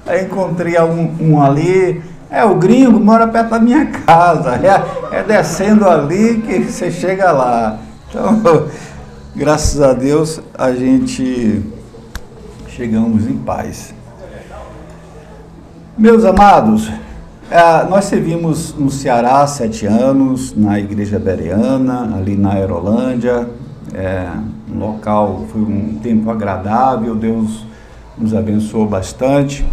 Aí encontrei um ali, o gringo mora perto da minha casa, é descendo ali que você chega lá. Então, graças a Deus, a gente chegamos em paz. Meus amados, nós servimos no Ceará há 7 anos, na Igreja Bereana, ali na Aerolândia. Um local, foi um tempo agradável, Deus nos abençoou bastante.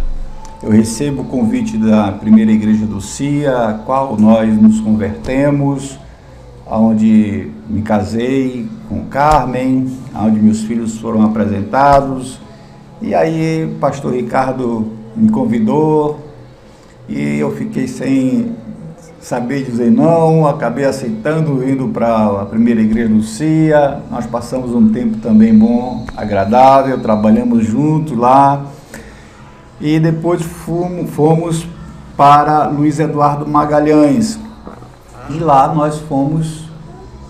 Eu recebo o convite da primeira igreja do CIA, a qual nós nos convertemos, onde me casei com Carmen, onde meus filhos foram apresentados. E aí o pastor Ricardo me convidou e eu fiquei sem saber dizer não, acabei aceitando, indo para a primeira igreja do CIA. Nós passamos um tempo também bom, agradável, trabalhamos juntos lá. E depois fomos para Luiz Eduardo Magalhães. E lá nós fomos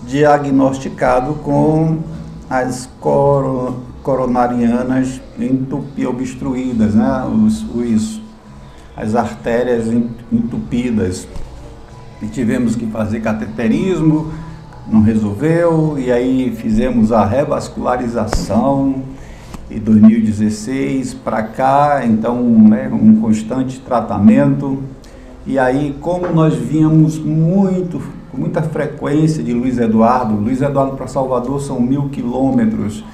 diagnosticados com as coronarianas obstruídas, né? As artérias entupidas. E tivemos que fazer cateterismo, não resolveu, e aí fizemos a revascularização em 2016 para cá, então um constante tratamento. E aí, como nós víamos com muita frequência de Luiz Eduardo para Salvador são 1000 quilômetros,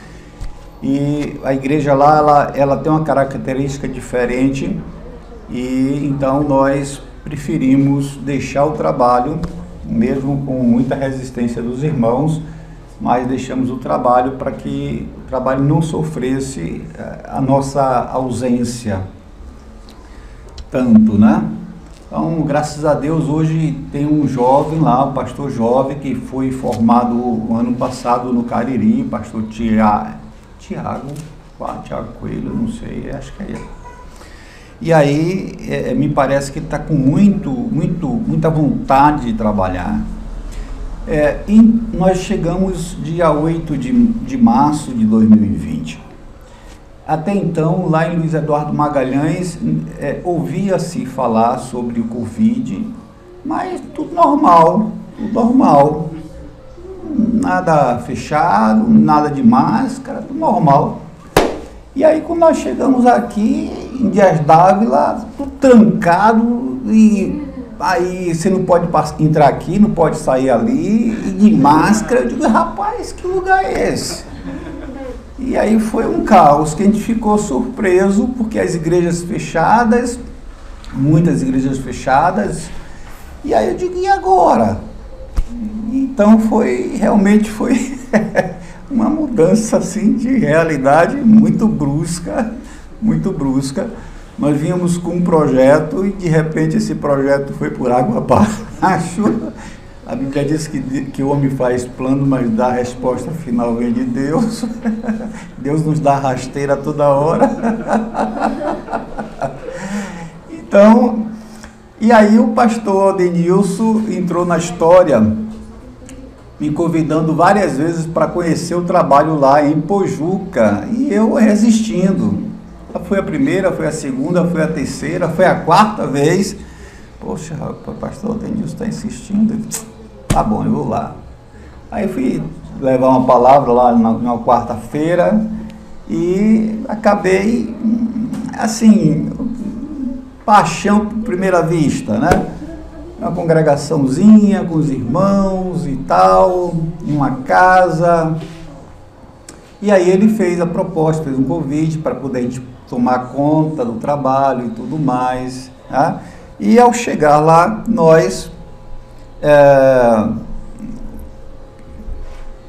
e a igreja lá, ela tem uma característica diferente, e então nós preferimos deixar o trabalho, mesmo com muita resistência dos irmãos, mas deixamos o trabalho para que o trabalho não sofresse a nossa ausência tanto, né? Então, graças a Deus, hoje tem um jovem lá, um pastor jovem, que foi formado o ano passado no Cariri, pastor Tiago Coelho, não sei, acho que é ele. E aí, me parece que está com muita vontade de trabalhar. E nós chegamos dia 8 de março de 2020. Até então, lá em Luiz Eduardo Magalhães, ouvia-se falar sobre o Covid, mas tudo normal, nada fechado, nada de máscara, tudo normal. E aí, quando nós chegamos aqui, em Dias d'Ávila, tudo trancado, e aí você não pode entrar aqui, não pode sair ali, e de máscara. Eu digo, rapaz, que lugar é esse? E aí foi um caos, que a gente ficou surpreso, porque as igrejas fechadas, muitas igrejas fechadas, e aí eu digo, e agora? Então realmente foi uma mudança assim de realidade muito brusca. Nós vínhamos com um projeto e de repente esse projeto foi por água abaixo. A Bíblia diz que o homem faz plano, mas dá a resposta final vem de Deus. Deus nos dá rasteira toda hora. Então, e aí o pastor Denilson entrou na história, me convidando várias vezes para conhecer o trabalho lá em Pojuca, e eu resistindo. Foi a primeira, foi a segunda, foi a terceira, foi a quarta vez. Poxa, o pastor Denilson está insistindo. Tá bom, eu vou lá. Aí fui levar uma palavra lá na quarta-feira e acabei, assim, paixão por primeira vista, né? Uma congregaçãozinha com os irmãos e tal, em uma casa. E aí ele fez a proposta, fez um convite para poder a gente tomar conta do trabalho e tudo mais, tá? E ao chegar lá, nós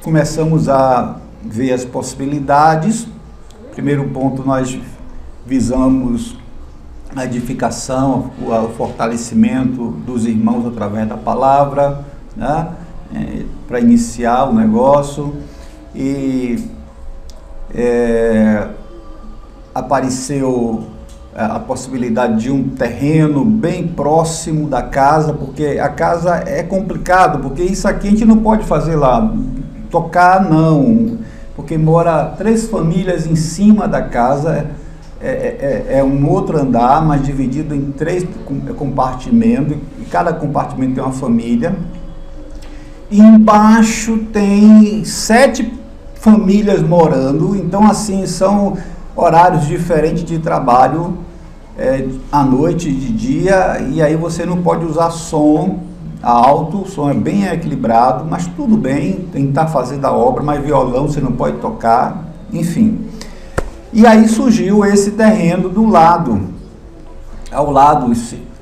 começamos a ver as possibilidades. Primeiro ponto, nós visamos a edificação, o fortalecimento dos irmãos através da palavra, né? Para iniciar o negócio. E apareceu a possibilidade de um terreno bem próximo da casa, porque a casa é complicado, porque isso aqui a gente não pode fazer lá, tocar não, porque mora 3 famílias em cima da casa, é um outro andar, mas dividido em 3 compartimentos, e cada compartimento tem uma família. E embaixo tem 7 famílias morando, então assim, são horários diferentes de trabalho, à noite, de dia, e aí você não pode usar som alto, o som é bem equilibrado, mas tudo bem, tentar fazer da obra, mas violão você não pode tocar, enfim. E aí surgiu esse terreno do lado, ao lado,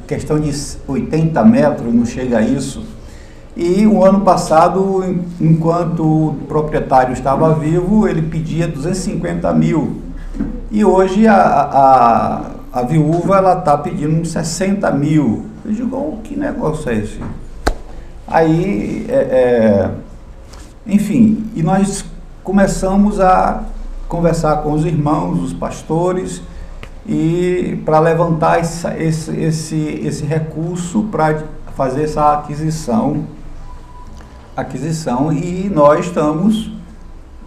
questão de 80 metros, não chega a isso. E o ano passado, enquanto o proprietário estava vivo, ele pedia 250 mil. E hoje a viúva está pedindo 60 mil. Eu digo, oh, que negócio é esse? Aí, enfim, e nós começamos a conversar com os irmãos, os pastores, e para levantar esse recurso para fazer essa aquisição, e nós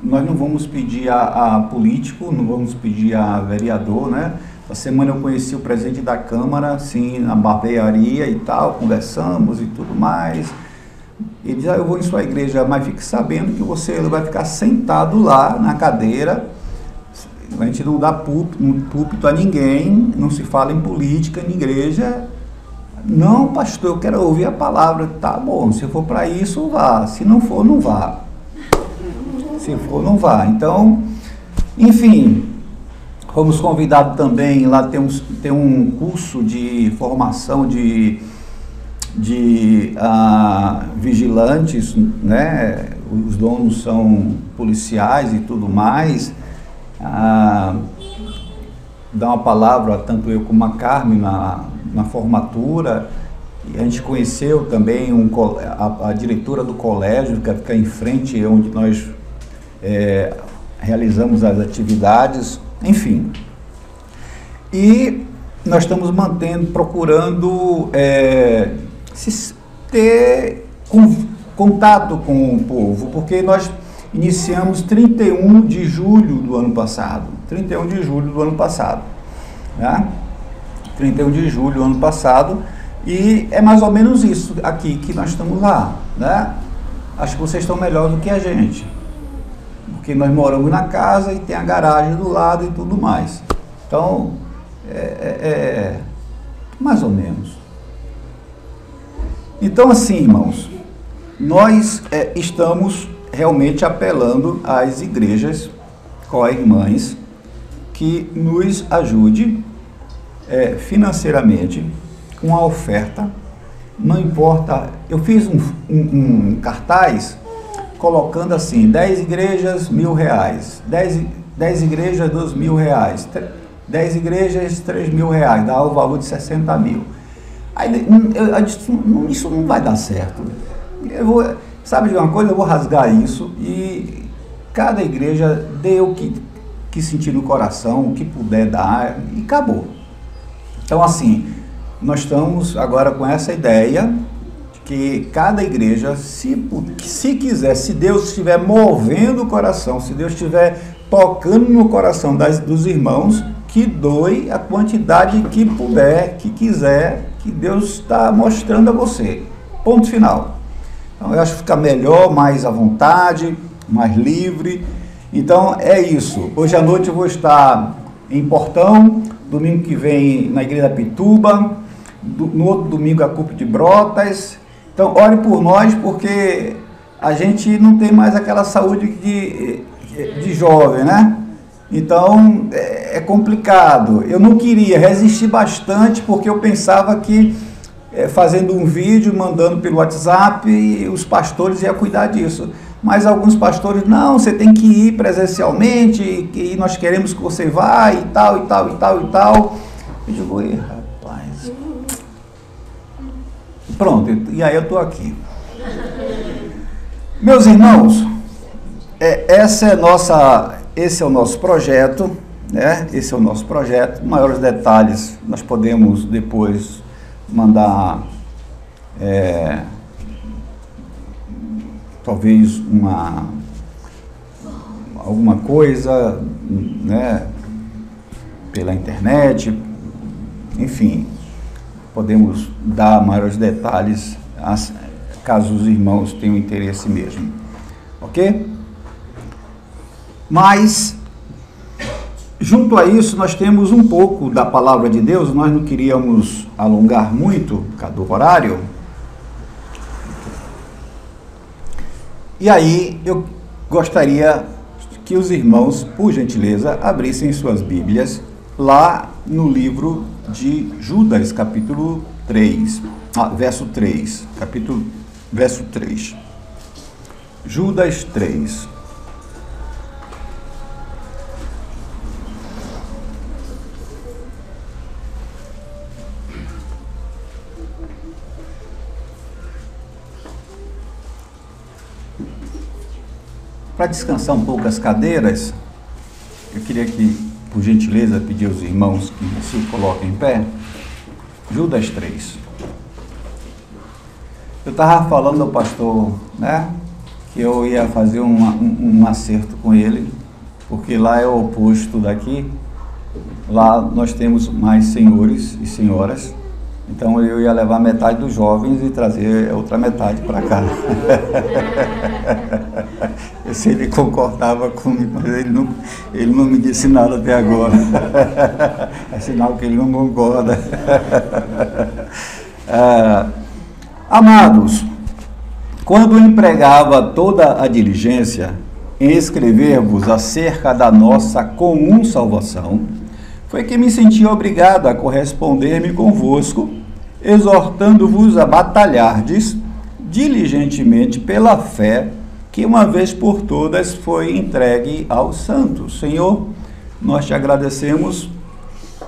não vamos pedir a político, não vamos pedir a vereador, né? Essa semana eu conheci o presidente da Câmara, assim, na barbearia e tal, conversamos e tudo mais. Ele diz, eu vou em sua igreja, mas fique sabendo que você vai ficar sentado lá na cadeira, a gente não dá púlpito a ninguém, não se fala em política na igreja. Não, pastor, eu quero ouvir a palavra. Tá bom, se for para isso, vá. Se não for, não vá. Se for, não vá. Então, enfim, fomos convidados também, lá tem um curso de formação de vigilantes, né? Os donos são policiais e tudo mais. Dá uma palavra, tanto eu como a Carmen, na formatura, e a gente conheceu também a diretora do colégio, que fica em frente, onde nós realizamos as atividades, enfim. E nós estamos procurando ter contato com o povo, porque nós iniciamos 31 de julho do ano passado, né? 31 de julho do ano passado, e é mais ou menos isso aqui que nós estamos lá, né? Acho que vocês estão melhor do que a gente, porque nós moramos na casa e tem a garagem do lado e tudo mais. Então, mais ou menos. Então, assim, irmãos, nós estamos realmente apelando às igrejas co-irmãs que nos ajude financeiramente com a oferta. Não importa, eu fiz um cartaz colocando assim, 10 igrejas, R$1.000, 10 igrejas, R$2.000, 10 igrejas, R$3.000, dá o valor de 60 mil. Aí eu disse, isso não vai dar certo. Sabe de uma coisa? Eu vou rasgar isso e cada igreja dê o que sentir no coração, o que puder dar, e acabou. Então, assim, nós estamos agora com essa ideia de que cada igreja, se quiser, se Deus estiver movendo o coração, se Deus estiver tocando no coração dos irmãos, que doe a quantidade que puder, que quiser, que Deus está mostrando a você. Ponto final. Então, eu acho que fica melhor, mais à vontade, mais livre. Então, é isso. Hoje à noite eu vou estar em Portão, domingo que vem na Igreja da Pituba, no outro domingo a CUP de Brotas. Então, ore por nós, porque a gente não tem mais aquela saúde de jovem, né? Então, é complicado. Eu não queria resistir bastante, porque eu pensava que fazendo um vídeo, mandando pelo WhatsApp, os pastores iam cuidar disso. Mas alguns pastores, não, você tem que ir presencialmente, e nós queremos que você vá, e tal, e tal, e tal, e tal. Eu digo, rapaz. Pronto, e aí eu estou aqui. Meus irmãos, esse é o nosso projeto, né? Esse é o nosso projeto. Maiores detalhes nós podemos depois mandar, talvez alguma coisa, né? pela internet, enfim, podemos dar maiores detalhes caso os irmãos tenham interesse mesmo, ok? Mas, junto a isso, nós temos um pouco da palavra de Deus. Nós não queríamos alongar muito, por causa do horário. E aí, eu gostaria que os irmãos, por gentileza, abrissem suas Bíblias lá no livro de Judas, capítulo 3, verso 3, verso 3. Judas 3. Para descansar um pouco as cadeiras, eu queria que, por gentileza, pedir aos irmãos que se coloquem em pé. Judas 3. Eu estava falando ao pastor, né, que eu ia fazer um acerto com ele, porque lá é o oposto daqui. Lá nós temos mais senhores e senhoras, então eu ia levar metade dos jovens e trazer a outra metade para cá. Se ele concordava comigo, mas ele não me disse nada até agora. É sinal que ele não concorda. Amados, quando empregava toda a diligência em escrever-vos acerca da nossa comum salvação, foi que me senti obrigado a corresponder-me convosco, exortando-vos a batalhardes diligentemente pela fé que uma vez por todas foi entregue aos santos. Senhor, nós te agradecemos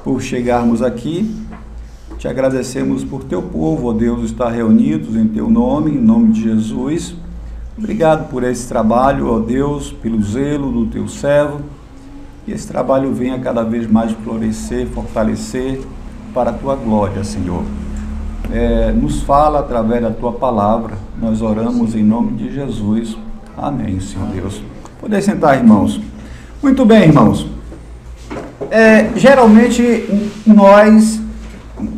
por chegarmos aqui, te agradecemos por teu povo, ó Deus, estar reunidos em teu nome, em nome de Jesus. Obrigado por esse trabalho, ó Deus, pelo zelo do teu servo, que esse trabalho venha cada vez mais florescer, fortalecer para a tua glória, Senhor. Nos fala através da tua palavra, nós oramos em nome de Jesus. Amém, Senhor Deus. Poder sentar, irmãos. Muito bem, irmãos. Geralmente nós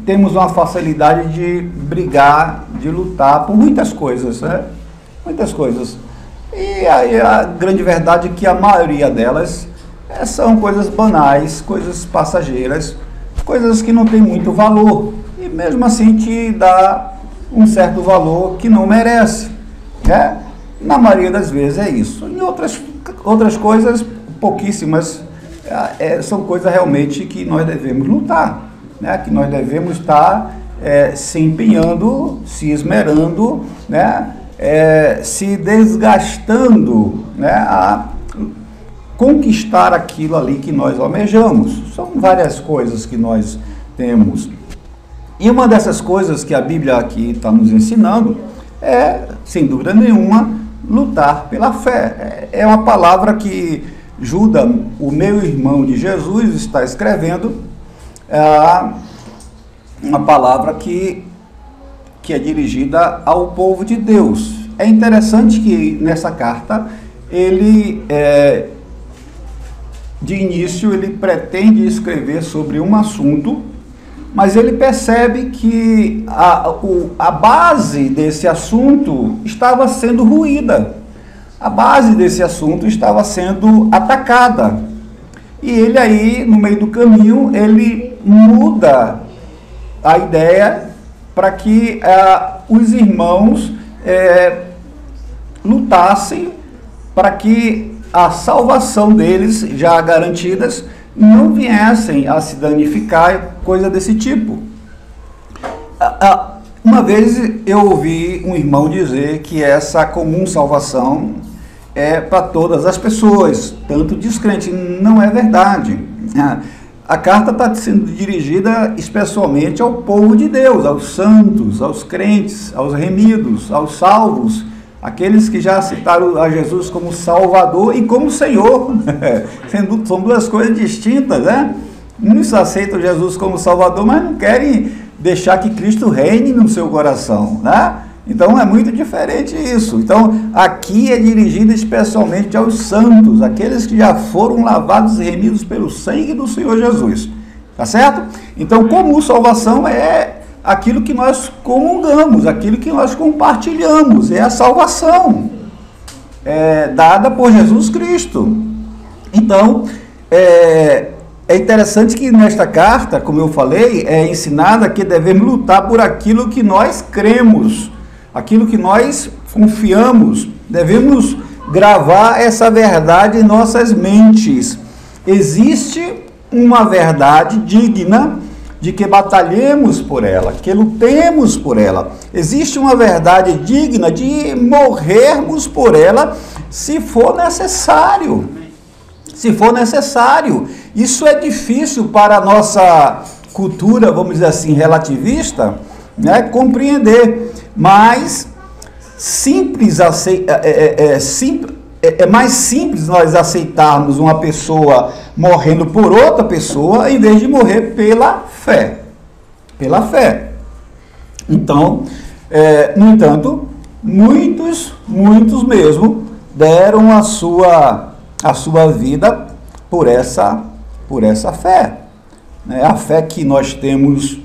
temos uma facilidade de brigar, de lutar por muitas coisas, né? Muitas coisas. E a grande verdade é que a maioria delas são coisas banais, coisas passageiras, coisas que não têm muito valor. E mesmo assim te dá um certo valor que não merece, né? Na maioria das vezes é isso. Em outras coisas, pouquíssimas, são coisas realmente que nós devemos lutar, né? Que nós devemos estar se empenhando, se esmerando, né? Se desgastando, né? A conquistar aquilo ali que nós almejamos. São várias coisas que nós temos. E uma dessas coisas que a Bíblia aqui está nos ensinando sem dúvida nenhuma, lutar pela fé. É uma palavra que Judas, o meu irmão de Jesus, está escrevendo, uma palavra que é dirigida ao povo de Deus. É interessante que nessa carta, ele, de início, ele pretende escrever sobre um assunto, mas ele percebe que a base desse assunto estava sendo ruída. A base desse assunto estava sendo atacada. E ele aí, no meio do caminho, ele muda a ideia para que os irmãos lutassem para que a salvação deles, já garantidas, não viessem a se danificar, coisa desse tipo. Uma vez eu ouvi um irmão dizer que essa comum salvação é para todas as pessoas, tanto descrente. Não é verdade. A carta está sendo dirigida especialmente ao povo de Deus, aos santos, aos crentes, aos remidos, aos salvos, aqueles que já aceitaram a Jesus como Salvador e como Senhor. São duas coisas distintas, né? Muitos aceitam Jesus como Salvador, mas não querem deixar que Cristo reine no seu coração, né? Então é muito diferente isso. Então aqui é dirigido especialmente aos santos, aqueles que já foram lavados e remidos pelo sangue do Senhor Jesus. Tá certo? Então, comum salvação é aquilo que nós comungamos, aquilo que nós compartilhamos, é a salvação dada por Jesus Cristo. Então, é interessante que nesta carta, como eu falei, é ensinada que devemos lutar por aquilo que nós cremos, aquilo que nós confiamos. Devemos gravar essa verdade em nossas mentes. Existe uma verdade digna de que batalhemos por ela, que lutemos por ela. Existe uma verdade digna de morrermos por ela, se for necessário. Se for necessário. Isso é difícil para a nossa cultura, vamos dizer assim, relativista, né, compreender. Mas é mais simples nós aceitarmos uma pessoa morrendo por outra pessoa, em vez de morrer pela fé. Pela fé. Então, no entanto, muitos mesmo deram a sua vida por essa fé. A fé que nós temos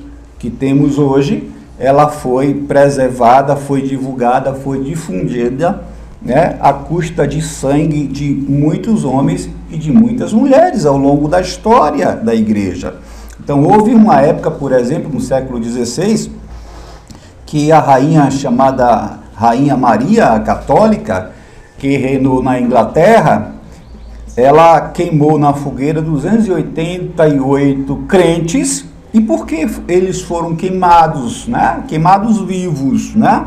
hoje, ela foi preservada, foi divulgada, foi difundida, né, à custa de sangue de muitos homens e de muitas mulheres ao longo da história da igreja. Então, houve uma época, por exemplo, no século XVI, que a rainha chamada Rainha Maria, a católica, que reinou na Inglaterra, ela queimou na fogueira 288 crentes. E por que eles foram queimados, né? Queimados vivos, né?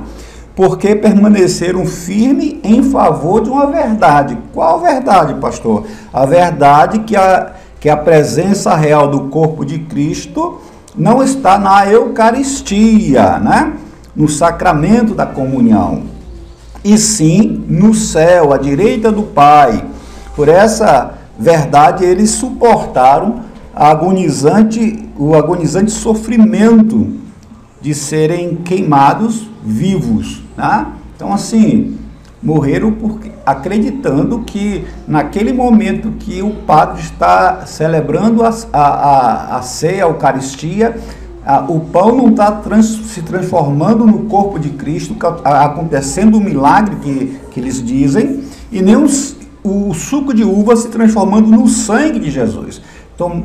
Porque permaneceram firmes em favor de uma verdade. Qual verdade, pastor? A verdade que a presença real do corpo de Cristo não está na Eucaristia, né? No sacramento da comunhão, e sim no céu, à direita do Pai. Por essa verdade, eles suportaram o agonizante sofrimento de serem queimados vivos, né? Então, assim, morreram acreditando que naquele momento que o padre está celebrando a ceia, a Eucaristia, o pão não está se transformando no corpo de Cristo, acontecendo um milagre que eles dizem, e nem o suco de uva se transformando no sangue de Jesus. Então,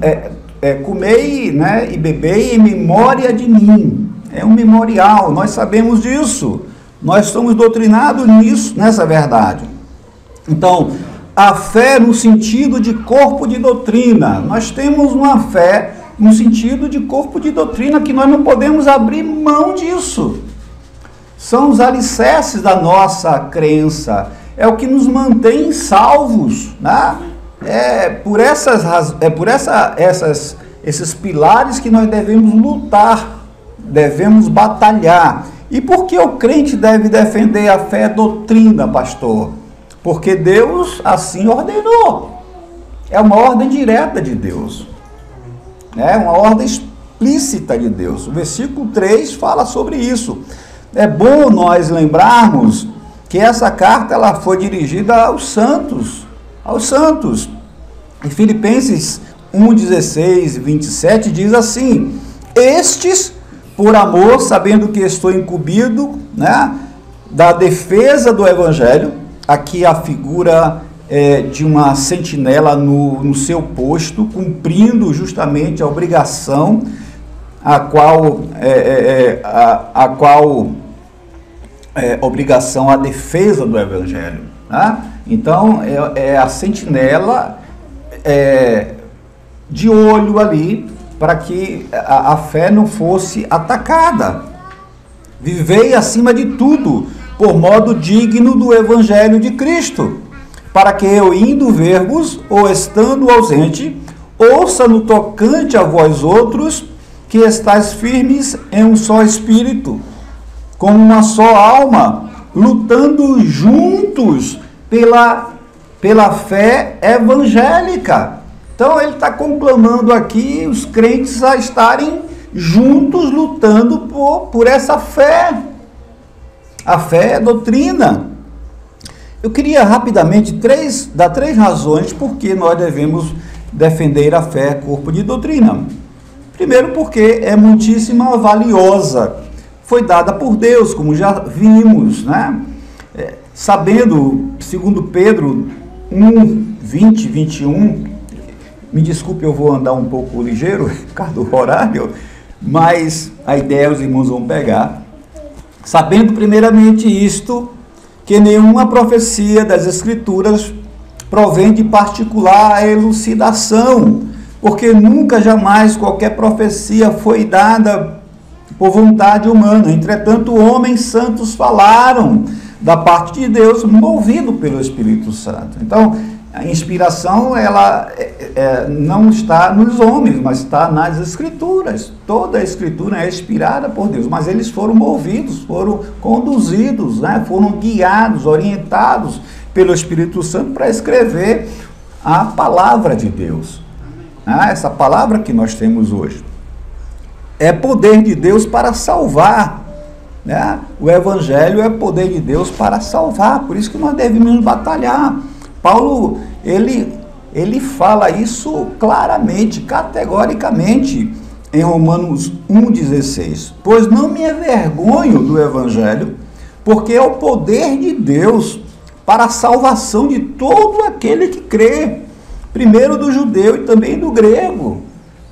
comei, né, e bebei em memória de mim. É um memorial, nós sabemos disso. Nós somos doutrinados nessa verdade. Então, a fé no sentido de corpo de doutrina. Nós temos uma fé no sentido de corpo de doutrina que nós não podemos abrir mão disso. São os alicerces da nossa crença. É o que nos mantém salvos, né? Esses pilares que nós devemos lutar, devemos batalhar. E por que o crente deve defender a fé doutrina, pastor? Porque Deus assim ordenou. É uma ordem direta de Deus. É uma ordem explícita de Deus. O versículo 3 fala sobre isso. É bom nós lembrarmos que essa carta ela foi dirigida aos santos. Em Filipenses 1:16 e 27 diz assim: estes, por amor, sabendo que estou incumbido, né, da defesa do Evangelho, aqui a figura de uma sentinela no seu posto, cumprindo justamente a obrigação a obrigação a defesa do Evangelho, né? Então, a sentinela de olho ali, para que a fé não fosse atacada. Vivei acima de tudo, por modo digno do Evangelho de Cristo, para que eu, indo ver-vos, ou estando ausente, ouça no tocante a vós outros, que estáis firmes em um só espírito, como uma só alma, lutando juntos pela fé evangélica. Então ele está conclamando aqui os crentes a estarem juntos lutando por essa fé. A fé é doutrina. Eu queria rapidamente dar três razões por que nós devemos defender a fé, corpo de doutrina. Primeiro porque é muitíssimo valiosa, foi dada por Deus, como já vimos, né? Sabendo, segundo Pedro 1, 20, 21, me desculpe, eu vou andar um pouco ligeiro, por causa do horário, mas a ideia os irmãos vão pegar. Sabendo primeiramente isto, que nenhuma profecia das Escrituras provém de particular elucidação, porque nunca, jamais, qualquer profecia foi dada por vontade humana. Entretanto, homens santos falaram da parte de Deus, movido pelo Espírito Santo. Então, a inspiração, ela não está nos homens, mas está nas Escrituras. Toda a Escritura é inspirada por Deus, mas eles foram movidos, foram conduzidos, né? Foram guiados, orientados pelo Espírito Santo para escrever a palavra de Deus. Essa palavra que nós temos hoje é poder de Deus para salvar, né? O Evangelho é poder de Deus para salvar, por isso que nós devemos batalhar. Paulo, ele fala isso claramente, categoricamente, em Romanos 1,16. Pois não me envergonho do Evangelho, porque é o poder de Deus para a salvação de todo aquele que crê, primeiro do judeu e também do grego.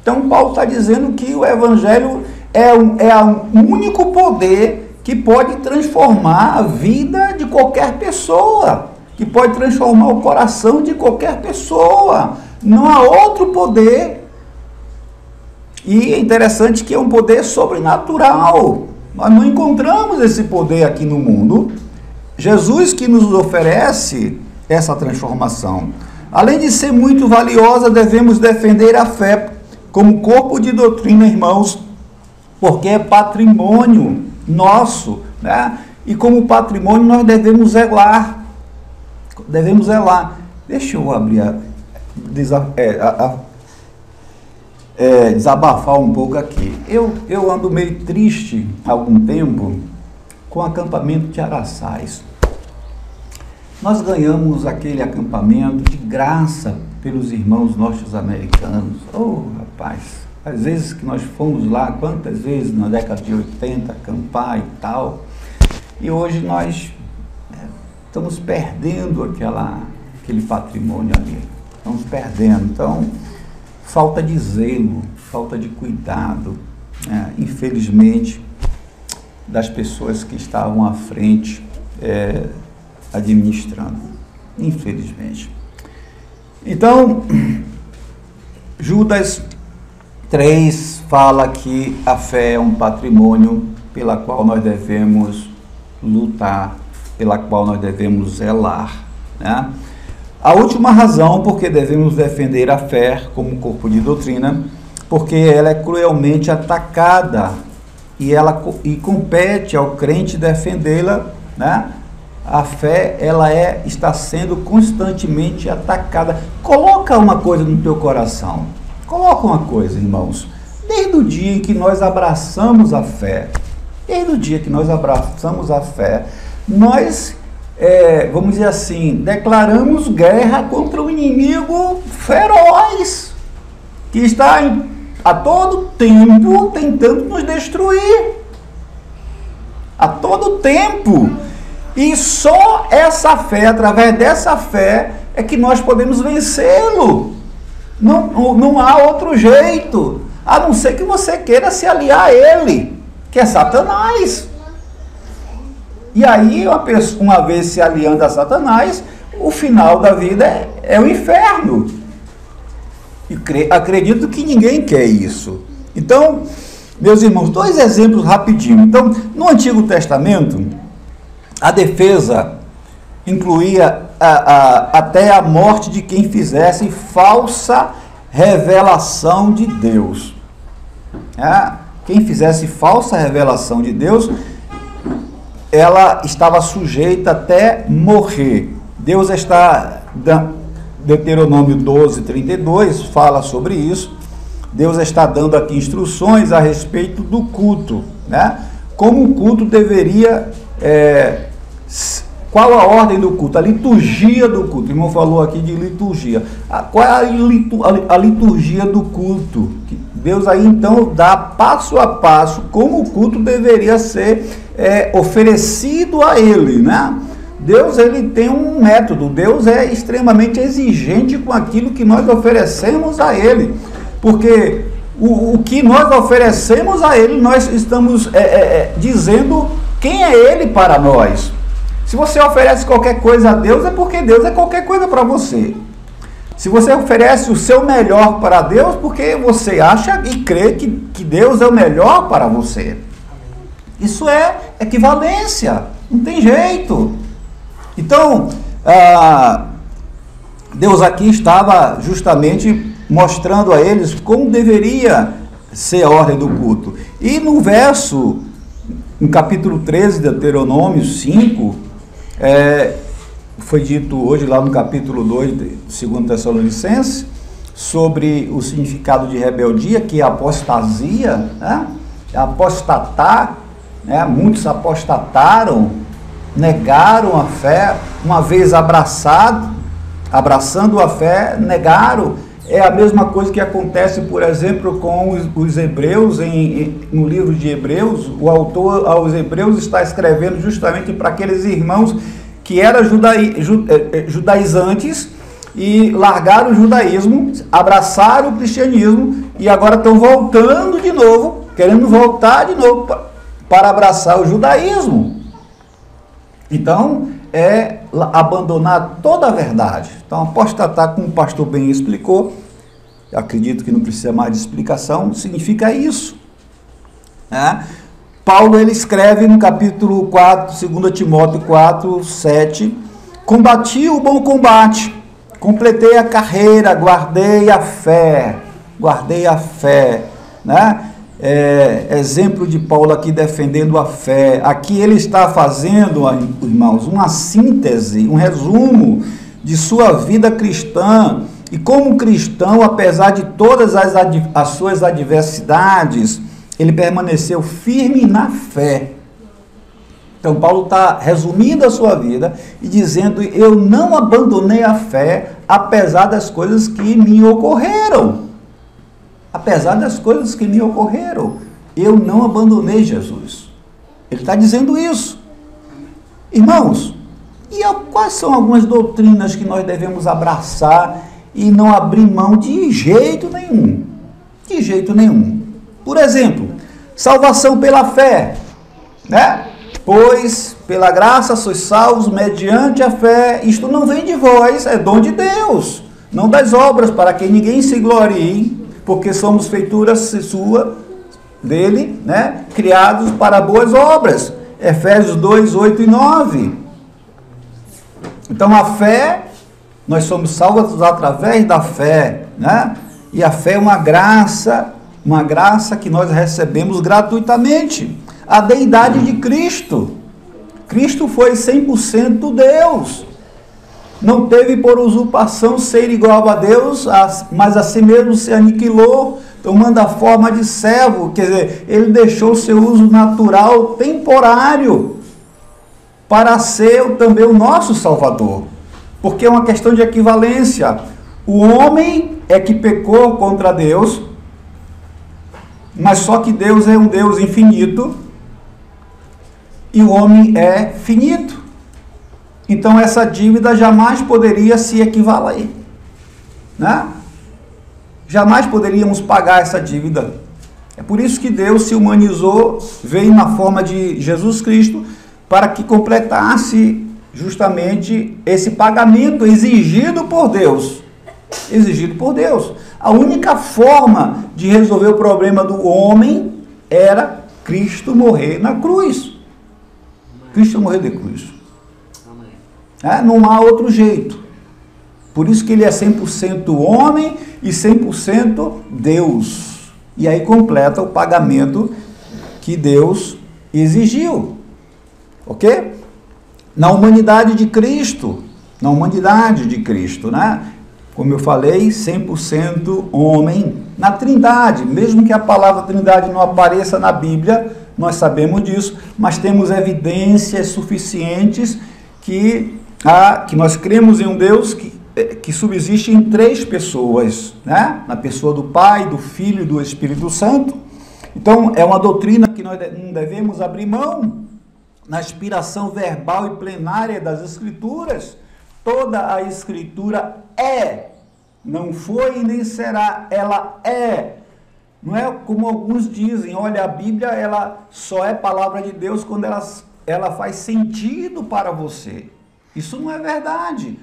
Então, Paulo está dizendo que o Evangelho é o único poder que pode transformar a vida de qualquer pessoa, que pode transformar o coração de qualquer pessoa. Não há outro poder. E é interessante que é um poder sobrenatural. Nós não encontramos esse poder aqui no mundo. Jesus que nos oferece essa transformação. Além de ser muito valiosa, devemos defender a fé como corpo de doutrina, irmãos, porque é patrimônio nosso, né? E como patrimônio nós devemos zelar. Devemos zelar. Deixa eu abrir desabafar um pouco aqui. Eu ando meio triste há algum tempo com o acampamento de Araçás. Nós ganhamos aquele acampamento de graça pelos irmãos norte-americanos. Oh, rapaz, às vezes que nós fomos lá, quantas vezes na década de 80 acampar e tal, e hoje nós estamos perdendo aquele patrimônio ali. Estamos perdendo. Então, falta de zelo, falta de cuidado, né? Infelizmente, das pessoas que estavam à frente administrando. Infelizmente. Então, Judas 3 fala que a fé é um patrimônio pela qual nós devemos lutar, pela qual nós devemos zelar, né? A última razão porque devemos defender a fé como corpo de doutrina, porque ela é cruelmente atacada e compete ao crente defendê-la, né? A fé, está sendo constantemente atacada. Coloca uma coisa no teu coração. Coloca uma coisa, irmãos. Desde o dia em que nós abraçamos a fé, nós, vamos dizer assim, declaramos guerra contra um inimigo feroz, que está a todo tempo tentando nos destruir. A todo tempo. E só essa fé, através dessa fé, é que nós podemos vencê-lo. Não há outro jeito, a não ser que você queira se aliar a ele, que é Satanás. E aí, uma vez se aliando a Satanás, o final da vida é o inferno. E acredito que ninguém quer isso. Então, meus irmãos, 2 exemplos rapidinho. Então, no Antigo Testamento, a defesa incluía até a morte de quem fizesse falsa revelação de Deus. Quem fizesse falsa revelação de Deus, ela estava sujeita até morrer. Deus está, Deuteronômio 12:32 fala sobre isso. Deus está dando aqui instruções a respeito do culto, né? Como o culto deveria, qual a ordem do culto, a liturgia do culto. O irmão falou aqui de liturgia. Qual é a liturgia do culto Deus aí então dá passo a passo como o culto deveria ser oferecido a Ele, né? Deus, ele tem um método. Deus é extremamente exigente com aquilo que nós oferecemos a Ele, porque o que nós oferecemos a Ele, nós estamos dizendo quem é Ele para nós. Se você oferece qualquer coisa a Deus, é porque Deus é qualquer coisa para você. Se você oferece o seu melhor para Deus, porque você acha e crê que Deus é o melhor para você. Isso é equivalência, não tem jeito. Então, Deus aqui estava justamente mostrando a eles como deveria ser a ordem do culto. E no capítulo 13 de Deuteronômio 5, foi dito hoje lá no capítulo 2 de 2 Tessalonicenses, sobre o significado de rebeldia, que é a apostasia, né? Apostatar, né? Muitos apostataram, negaram a fé, uma vez abraçando a fé, negaram. É a mesma coisa que acontece, por exemplo, com os hebreus, no livro de Hebreus. O autor aos hebreus está escrevendo justamente para aqueles irmãos que eram judaizantes e largaram o judaísmo, abraçaram o cristianismo e agora estão voltando de novo, querendo voltar de novo para abraçar o judaísmo. Então, é abandonar toda a verdade. Então, apostatar, como o pastor bem explicou, eu acredito que não precisa mais de explicação, significa isso, né? Paulo, ele escreve no capítulo 4, 2 Timóteo 4, 7, combati o bom combate, completei a carreira, guardei a fé, né? Exemplo de Paulo aqui defendendo a fé. Aqui ele está fazendo, irmãos, uma síntese, um resumo de sua vida cristã. E como cristão, apesar de todas as suas adversidades, ele permaneceu firme na fé. Então Paulo está resumindo a sua vida e dizendo: eu não abandonei a fé, apesar das coisas que me ocorreram. Apesar das coisas que me ocorreram, eu não abandonei Jesus. Ele está dizendo isso. Irmãos, e quais são algumas doutrinas que nós devemos abraçar e não abrir mão de jeito nenhum? De jeito nenhum. Por exemplo, salvação pela fé, né? Pois pela graça sois salvos mediante a fé. Isto não vem de vós, é dom de Deus, não das obras, para que ninguém se glorie, porque somos feitura sua, dele, né? Criados para boas obras. Efésios 2, 8 e 9. Então a fé, nós somos salvos através da fé, né? E a fé é uma graça que nós recebemos gratuitamente. A deidade de Cristo. Cristo foi 100% Deus. Não teve por usurpação ser igual a Deus, mas a si mesmo se aniquilou, tomando a forma de servo. Quer dizer, ele deixou o seu uso natural temporário para ser também o nosso Salvador. Porque é uma questão de equivalência. O homem é que pecou contra Deus, mas só que Deus é um Deus infinito e o homem é finito. Então essa dívida jamais poderia se equivaler, né? Jamais poderíamos pagar essa dívida. É por isso que Deus se humanizou, veio na forma de Jesus Cristo, para que completasse justamente esse pagamento exigido por Deus. Exigido por Deus. A única forma de resolver o problema do homem era Cristo morrer na cruz. Cristo morrer de cruz. Não há outro jeito. Por isso que ele é 100% homem e 100% Deus. E aí completa o pagamento que Deus exigiu. Ok? Na humanidade de Cristo, né? Como eu falei, 100% homem. Na Trindade, mesmo que a palavra Trindade não apareça na Bíblia, nós sabemos disso, mas temos evidências suficientes que nós cremos em um Deus que subsiste em 3 pessoas, né? Na pessoa do Pai, do Filho e do Espírito Santo. Então, é uma doutrina que nós não devemos abrir mão. Na inspiração verbal e plenária das Escrituras, toda a Escritura é, não foi e nem será, ela é. Não é como alguns dizem, olha, a Bíblia ela só é palavra de Deus quando ela faz sentido para você. Isso não é verdade.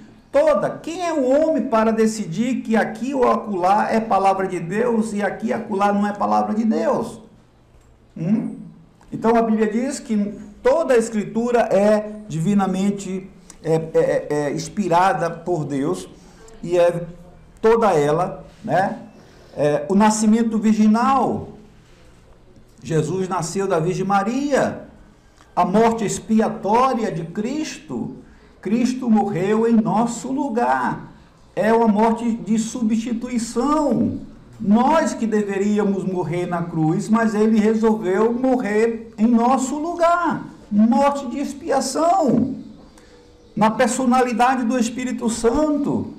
Quem é o homem para decidir que aqui ou acolá é palavra de Deus e aqui e acolá não é palavra de Deus? Então a Bíblia diz que toda a Escritura é divinamente inspirada por Deus e é toda ela, né? O nascimento virginal, Jesus nasceu da Virgem Maria, a morte expiatória de Cristo, Cristo morreu em nosso lugar, é uma morte de substituição, nós que deveríamos morrer na cruz, mas ele resolveu morrer em nosso lugar, morte de expiação, na personalidade do Espírito Santo.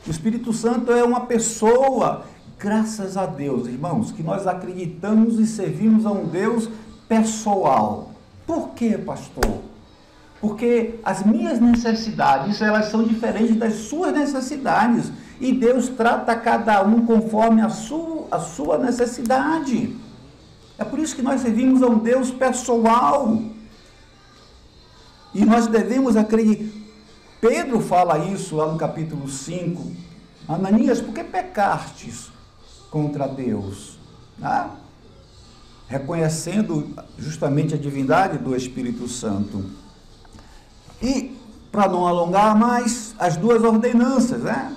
O Espírito Santo é uma pessoa, graças a Deus, irmãos, que nós acreditamos e servimos a um Deus pessoal. Por quê, pastor? Porque as minhas necessidades, elas são diferentes das suas necessidades. E Deus trata cada um conforme a sua necessidade. É por isso que nós servimos a um Deus pessoal. E nós devemos acreditar. Pedro fala isso lá no capítulo 5. Ananias, por que pecastes contra Deus? Reconhecendo justamente a divindade do Espírito Santo. E, para não alongar mais, as 2 ordenanças, né?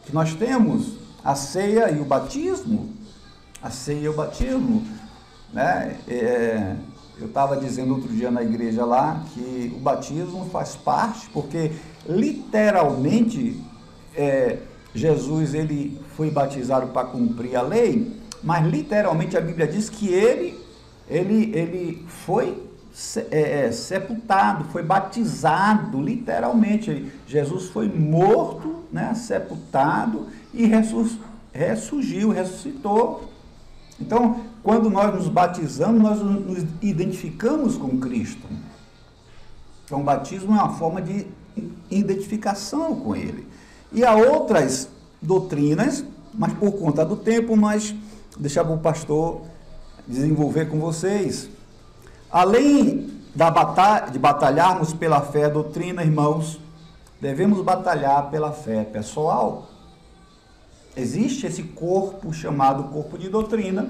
Que nós temos, a ceia e o batismo. A ceia e o batismo, né? Eu estava dizendo outro dia na igreja lá que o batismo faz parte, porque literalmente Jesus ele foi batizado para cumprir a lei, mas literalmente a Bíblia diz que ele foi sepultado, foi batizado, literalmente. Jesus foi morto, né, sepultado e ressuscitou. Então, quando nós nos batizamos, nós nos identificamos com Cristo. Então, o batismo é uma forma de identificação com Ele. E há outras doutrinas, mas por conta do tempo, mas deixar para o pastor desenvolver com vocês. Além de batalharmos pela fé doutrina, irmãos, devemos batalhar pela fé pessoal. Existe esse corpo chamado corpo de doutrina,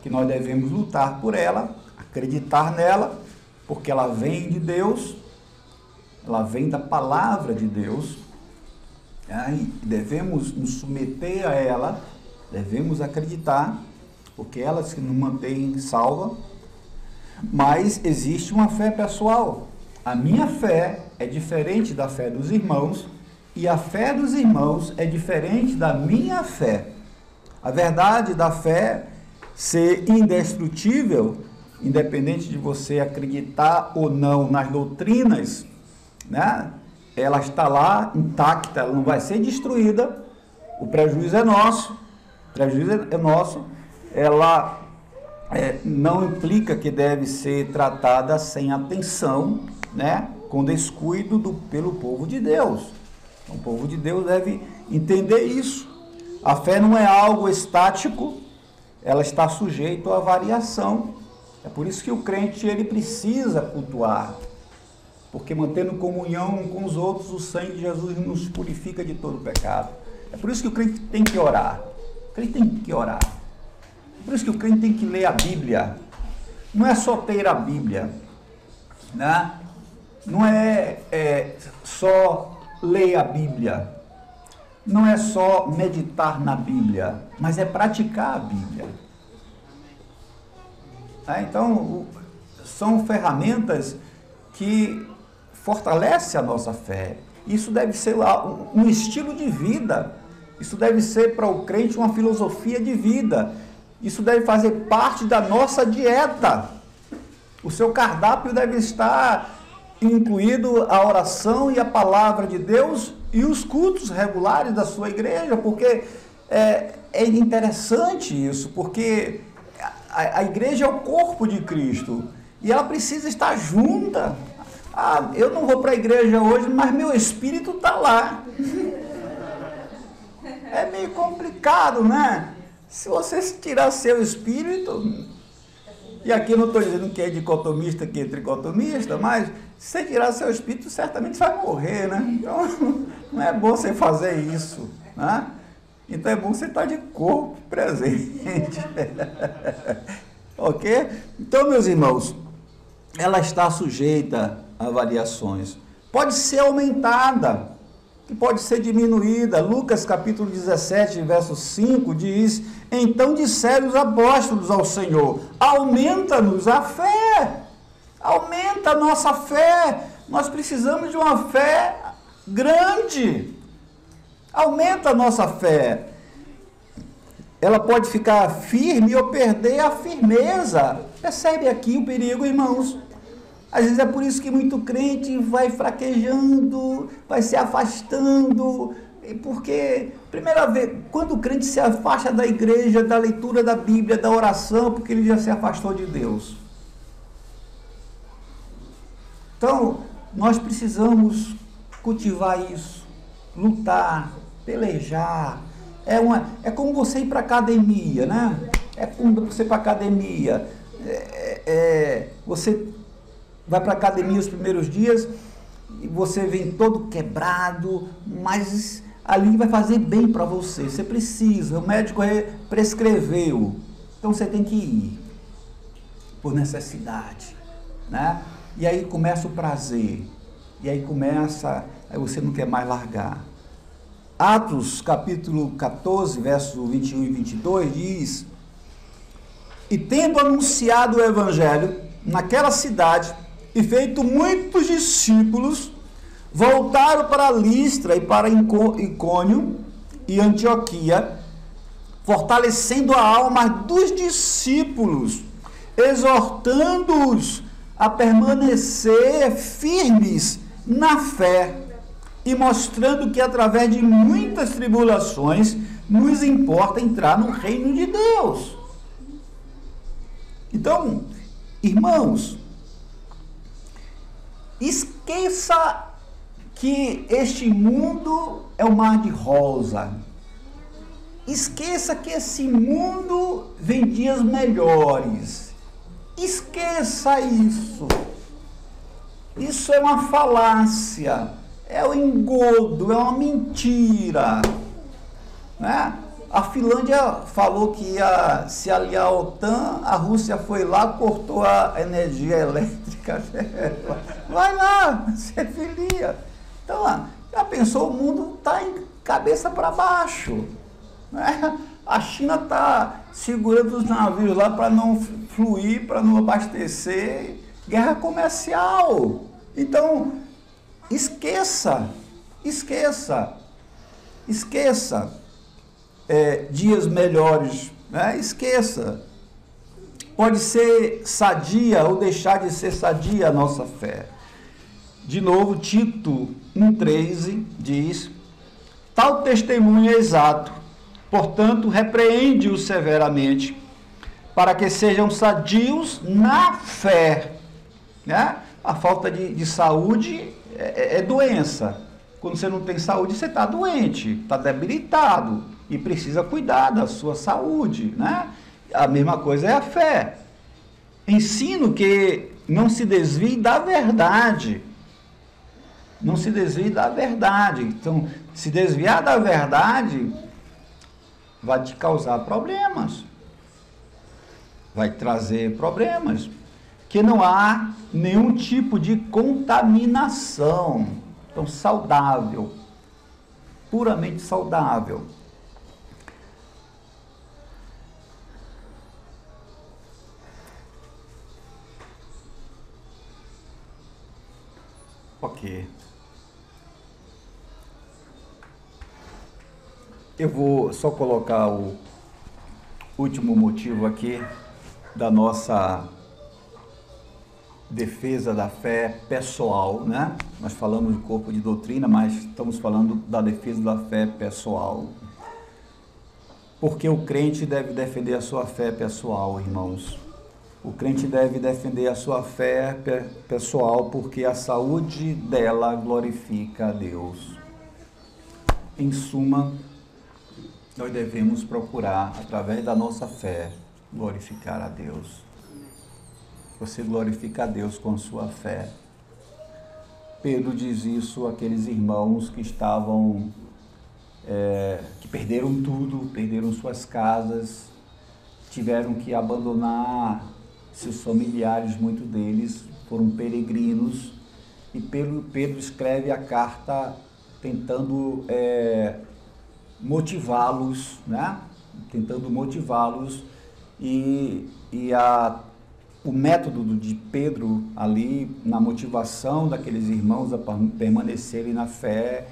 que nós devemos lutar por ela, acreditar nela, porque ela vem de Deus, ela vem da palavra de Deus, e devemos nos submeter a ela, devemos acreditar, porque ela se nos mantém salva. Mas existe uma fé pessoal. A minha fé é diferente da fé dos irmãos, e a fé dos irmãos é diferente da minha fé. A verdade da fé ser indestrutível, independente de você acreditar ou não nas doutrinas, né? Ela está lá intacta, ela não vai ser destruída. O prejuízo é nosso. Ela não implica que deve ser tratada sem atenção, né? Com descuido pelo povo de Deus. Então, o povo de Deus deve entender isso. A fé não é algo estático, ela está sujeita à variação. É por isso que o crente ele precisa cultuar, porque mantendo comunhão com os outros, o sangue de Jesus nos purifica de todo pecado. É por isso que o crente tem que orar. O crente tem que orar. É por isso que o crente tem que ler a Bíblia. Não é só ter a Bíblia, né? Não é só ler a Bíblia. Não é só meditar na Bíblia, mas é praticar a Bíblia. Então, são ferramentas que fortalecem a nossa fé. Isso deve ser um estilo de vida. Isso deve ser para o crente uma filosofia de vida. Isso deve fazer parte da nossa dieta. O seu cardápio deve estar incluído a oração e a palavra de Deus e os cultos regulares da sua igreja, porque é interessante isso, porque a igreja é o corpo de Cristo e ela precisa estar junta. Ah, eu não vou para a igreja hoje, mas meu espírito está lá. É meio complicado, né? Se você tirar seu espírito, e aqui eu não estou dizendo que é dicotomista, que é tricotomista, mas se você tirar seu espírito, certamente vai morrer, né? Então, não é bom você fazer isso, né? Então é bom você estar de corpo presente. Ok? Então, meus irmãos, ela está sujeita a variações. Pode ser aumentada e pode ser diminuída. Lucas capítulo 17, verso 5 diz: então disseram os apóstolos ao Senhor: aumenta-nos a fé. Aumenta a nossa fé. Nós precisamos de uma fé grande. Aumenta a nossa fé. Ela pode ficar firme ou perder a firmeza. Percebe aqui o perigo, irmãos? Às vezes é por isso que muito crente vai fraquejando, vai se afastando, porque, primeira vez, quando o crente se afasta da igreja, da leitura da Bíblia, da oração, porque ele já se afastou de Deus. Então, nós precisamos cultivar isso, lutar, pelejar. É como você ir para a academia, né? É como você ir para a academia. Você vai para a academia os primeiros dias e você vem todo quebrado, mas ali vai fazer bem para você. Você precisa, o médico prescreveu. Então você tem que ir por necessidade, né? E aí começa o prazer. E aí você não quer mais largar. Atos capítulo 14, verso 21 e 22 diz: e tendo anunciado o evangelho naquela cidade e feito muitos discípulos, voltaram para Listra e para Icônio e Antioquia, fortalecendo a alma dos discípulos, exortando-os a permanecer firmes na fé e mostrando que através de muitas tribulações nos importa entrar no reino de Deus. Então, irmãos, esqueça que este mundo é um mar de rosa. Esqueça que esse mundo vem dias melhores. Esqueça isso. Isso é uma falácia, é um engodo, é uma mentira, né? A Finlândia falou que ia se aliar à OTAN, a Rússia foi lá, cortou a energia elétrica. Vai lá, se filia. Então, já pensou, o mundo está em cabeça para baixo, né? A China está segurando os navios lá para não fluir, para não abastecer. Guerra comercial. Então, esqueça dias melhores, né? Esqueça. Pode ser sadia ou deixar de ser sadia a nossa fé. De novo, Tito 1,13 diz: tal testemunho é exato, portanto, repreende-os severamente, para que sejam sadios na fé. Né? A falta de saúde é doença. Quando você não tem saúde, você está doente, está debilitado e precisa cuidar da sua saúde. Né? A mesma coisa é a fé. Ensino que não se desvie da verdade. Não se desvie da verdade. Então, se desviar da verdade vai te causar problemas. Vai trazer problemas. Que não há nenhum tipo de contaminação. Então, saudável. Puramente saudável. Ok. Eu vou só colocar o último motivo aqui da nossa defesa da fé pessoal, né? Nós falamos de corpo de doutrina, mas estamos falando da defesa da fé pessoal. Porque o crente deve defender a sua fé pessoal, irmãos. O crente deve defender a sua fé pessoal, porque a saúde dela glorifica a Deus. Em suma, nós devemos procurar, através da nossa fé, glorificar a Deus. Você glorifica a Deus com a sua fé. Pedro diz isso àqueles irmãos que estavam, que perderam tudo, perderam suas casas, tiveram que abandonar seus familiares, muitos deles foram peregrinos, e Pedro escreve a carta tentando motivá-los, né? Tentando motivá-los, o método de Pedro ali na motivação daqueles irmãos a permanecerem na fé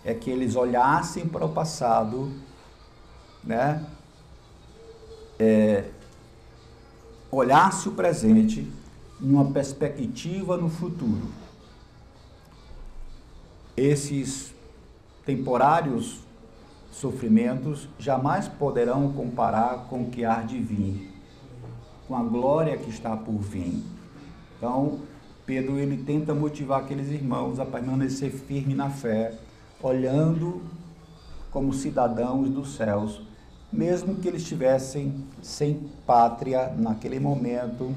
é que eles olhassem para o passado, né? Olhasse o presente numa perspectiva no futuro. Esses temporários sofrimentos jamais poderão comparar com o que há de vir, com a glória que está por vir. Então, Pedro ele tenta motivar aqueles irmãos a permanecer firme na fé, olhando como cidadãos dos céus, mesmo que eles estivessem sem pátria naquele momento,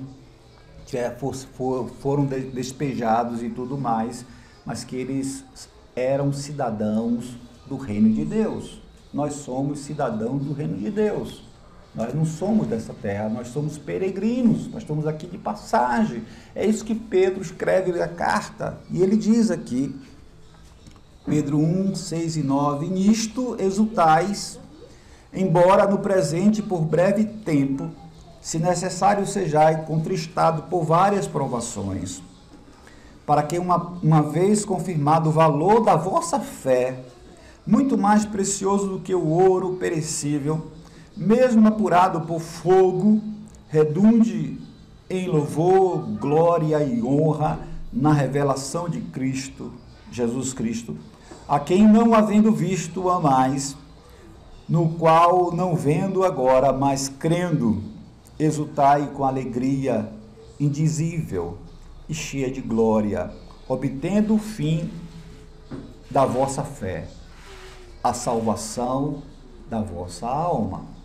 foram despejados e tudo mais, mas que eles eram cidadãos do reino de Deus. Nós somos cidadãos do reino de Deus. Nós não somos dessa terra, nós somos peregrinos, nós estamos aqui de passagem. É isso que Pedro escreve na carta. E ele diz aqui, Pedro 1, 6 e 9, nisto exultais, embora no presente por breve tempo, se necessário sejais contristado por várias provações, para que uma vez confirmado o valor da vossa fé, muito mais precioso do que o ouro perecível, mesmo apurado por fogo, redunde em louvor, glória e honra na revelação de Cristo, Jesus Cristo, a quem não havendo visto amais, no qual não vendo agora, mas crendo, exultai com alegria indizível e cheia de glória, obtendo o fim da vossa fé, a salvação da vossa alma.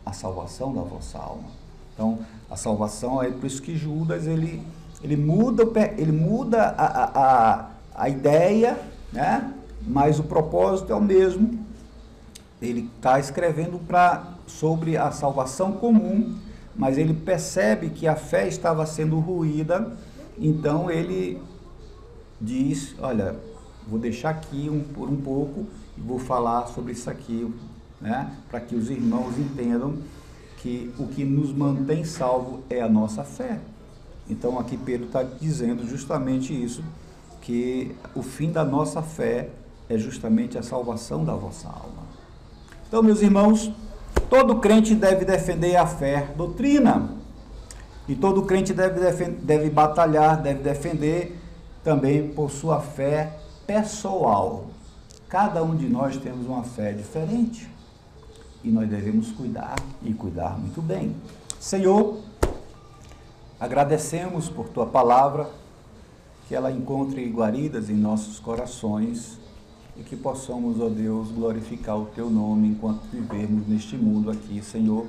A salvação da vossa alma. Então, a salvação é por isso que Judas ele muda a ideia, né? Mas o propósito é o mesmo. Ele está escrevendo sobre a salvação comum, mas ele percebe que a fé estava sendo ruída, então ele diz, olha, vou deixar aqui por um pouco e vou falar sobre isso aqui, né? Para que os irmãos entendam que o que nos mantém salvo é a nossa fé. Então aqui Pedro está dizendo justamente isso, que o fim da nossa fé é justamente a salvação da vossa alma. Então, meus irmãos, todo crente deve defender a fé doutrina, e todo crente deve batalhar, deve defender também por sua fé pessoal. Cada um de nós temos uma fé diferente, e nós devemos cuidar, e cuidar muito bem. Senhor, agradecemos por Tua palavra, que ela encontre guaridas em nossos corações, e que possamos, ó Deus, glorificar o Teu nome enquanto vivermos neste mundo aqui, Senhor,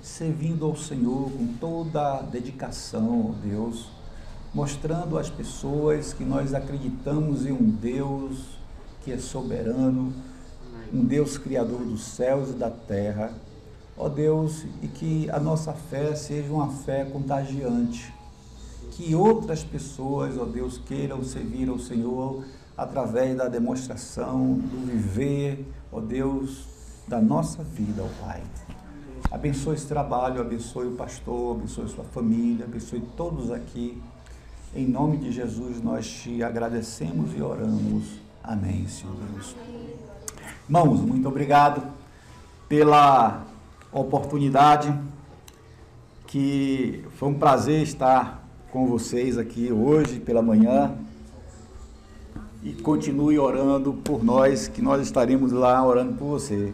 servindo ao Senhor com toda a dedicação, ó Deus, mostrando às pessoas que nós acreditamos em um Deus que é soberano, um Deus criador dos céus e da terra, ó Deus, e que a nossa fé seja uma fé contagiante, que outras pessoas, ó Deus, queiram servir ao Senhor através da demonstração, do viver, ó Deus, da nossa vida, ó Pai. Abençoe esse trabalho, abençoe o pastor, abençoe sua família, abençoe todos aqui. Em nome de Jesus nós te agradecemos e oramos. Amém, Senhor Deus. Irmãos, muito obrigado pela oportunidade, que foi um prazer estar com vocês aqui hoje pela manhã. E continue orando por nós, que nós estaremos lá orando por você.